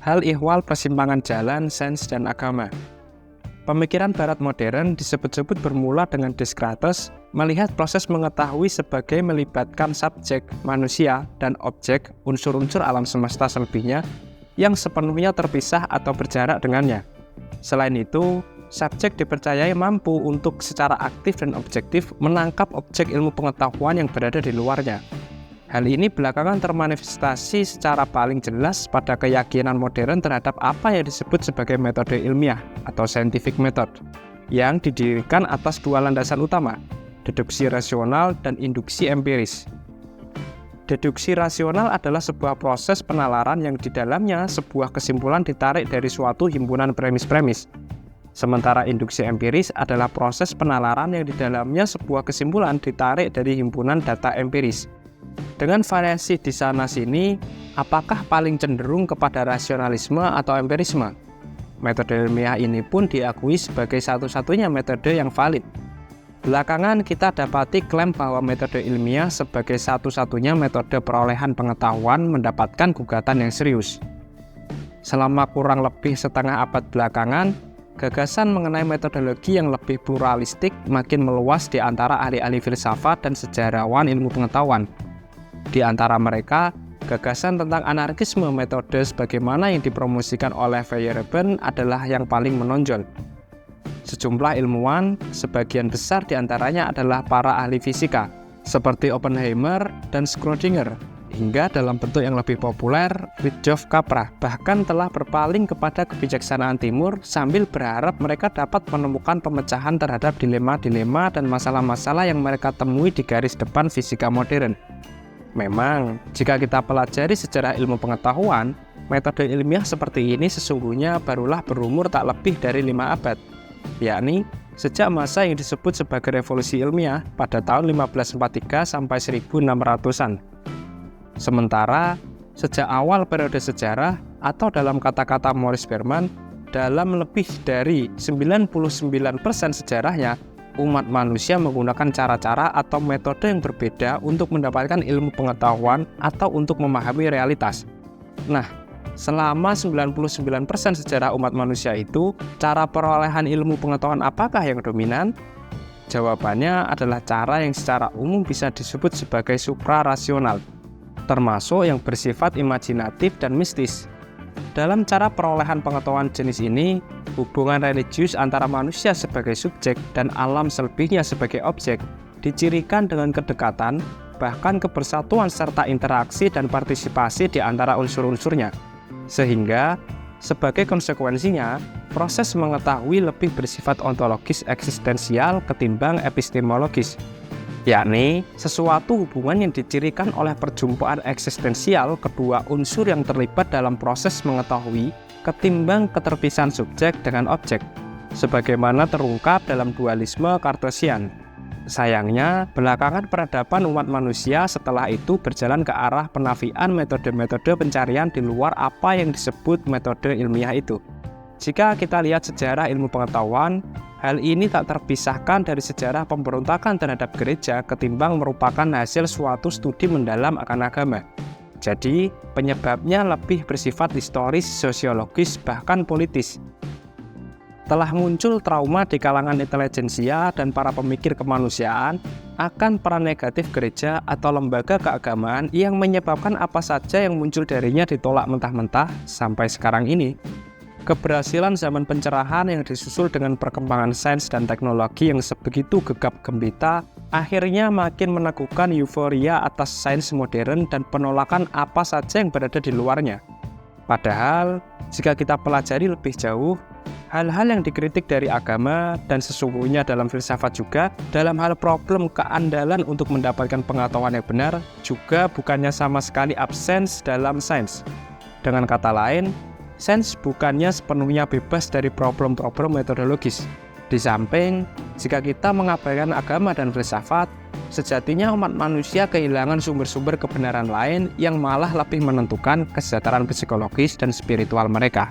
hal ihwal persimpangan jalan, sains, dan agama. Pemikiran barat modern disebut-sebut bermula dengan Descartes melihat proses mengetahui sebagai melibatkan subjek, manusia, dan objek, unsur-unsur alam semesta selebihnya yang sepenuhnya terpisah atau berjarak dengannya. Selain itu, subjek dipercayai mampu untuk secara aktif dan objektif menangkap objek ilmu pengetahuan yang berada di luarnya. Hal ini belakangan termanifestasi secara paling jelas pada keyakinan modern terhadap apa yang disebut sebagai metode ilmiah atau scientific method, yang didirikan atas dua landasan utama, deduksi rasional dan induksi empiris. Deduksi rasional adalah sebuah proses penalaran yang di dalamnya sebuah kesimpulan ditarik dari suatu himpunan premis-premis. Sementara induksi empiris adalah proses penalaran yang di dalamnya sebuah kesimpulan ditarik dari himpunan data empiris. Dengan variasi di sana-sini, apakah paling cenderung kepada rasionalisme atau empirisme? Metode ilmiah ini pun diakui sebagai satu-satunya metode yang valid. Belakangan kita dapati klaim bahwa metode ilmiah sebagai satu-satunya metode perolehan pengetahuan mendapatkan gugatan yang serius. Selama kurang lebih setengah abad belakangan, gagasan mengenai metodologi yang lebih pluralistik makin meluas di antara ahli-ahli filsafat dan sejarawan ilmu pengetahuan. Di antara mereka, gagasan tentang anarkisme metode sebagaimana yang dipromosikan oleh Feyerabend adalah yang paling menonjol. Sejumlah ilmuwan, sebagian besar di antaranya adalah para ahli fisika, seperti Oppenheimer dan Schrödinger, hingga dalam bentuk yang lebih populer, Fritjof Capra bahkan telah berpaling kepada kebijaksanaan timur sambil berharap mereka dapat menemukan pemecahan terhadap dilema-dilema dan masalah-masalah yang mereka temui di garis depan fisika modern. Memang, jika kita pelajari sejarah ilmu pengetahuan, metode ilmiah seperti ini sesungguhnya barulah berumur tak lebih dari 5 abad, yakni sejak masa yang disebut sebagai revolusi ilmiah pada tahun 1543 sampai 1600-an. Sementara, sejak awal periode sejarah, atau dalam kata-kata Maurice Berman, dalam lebih dari 99% sejarahnya, umat manusia menggunakan cara-cara atau metode yang berbeda untuk mendapatkan ilmu pengetahuan atau untuk memahami realitas. Nah, selama 99% sejarah umat manusia itu, cara perolehan ilmu pengetahuan apakah yang dominan? Jawabannya adalah cara yang secara umum bisa disebut sebagai suprarasional, termasuk yang bersifat imajinatif dan mistis. Dalam cara perolehan pengetahuan jenis ini, hubungan religius antara manusia sebagai subjek dan alam selebihnya sebagai objek dicirikan dengan kedekatan, bahkan kebersatuan serta interaksi dan partisipasi di antara unsur-unsurnya. Sehingga, sebagai konsekuensinya, proses mengetahui lebih bersifat ontologis eksistensial ketimbang epistemologis, yakni sesuatu hubungan yang dicirikan oleh perjumpaan eksistensial kedua unsur yang terlibat dalam proses mengetahui ketimbang keterpisahan subjek dengan objek, sebagaimana terungkap dalam dualisme Kartesian. Sayangnya, belakangan peradaban umat manusia setelah itu berjalan ke arah penafian metode-metode pencarian di luar apa yang disebut metode ilmiah itu. Jika kita lihat sejarah ilmu pengetahuan, hal ini tak terpisahkan dari sejarah pemberontakan terhadap gereja ketimbang merupakan hasil suatu studi mendalam akan agama. Jadi, penyebabnya lebih bersifat historis, sosiologis, bahkan politis. Telah muncul trauma di kalangan intelijensia dan para pemikir kemanusiaan akan peran negatif gereja atau lembaga keagamaan yang menyebabkan apa saja yang muncul darinya ditolak mentah-mentah sampai sekarang ini. Keberhasilan zaman pencerahan yang disusul dengan perkembangan sains dan teknologi yang sebegitu gegap gempita akhirnya makin meneguhkan euforia atas sains modern dan penolakan apa saja yang berada di luarnya. Padahal, jika kita pelajari lebih jauh, hal-hal yang dikritik dari agama dan sesungguhnya dalam filsafat juga dalam hal problem keandalan untuk mendapatkan pengetahuan yang benar juga bukannya sama sekali absen dalam sains. Dengan kata lain, sains bukannya sepenuhnya bebas dari problem-problem metodologis. Di samping, jika kita mengabaikan agama dan filsafat, sejatinya umat manusia kehilangan sumber-sumber kebenaran lain yang malah lebih menentukan kesejahteraan psikologis dan spiritual mereka.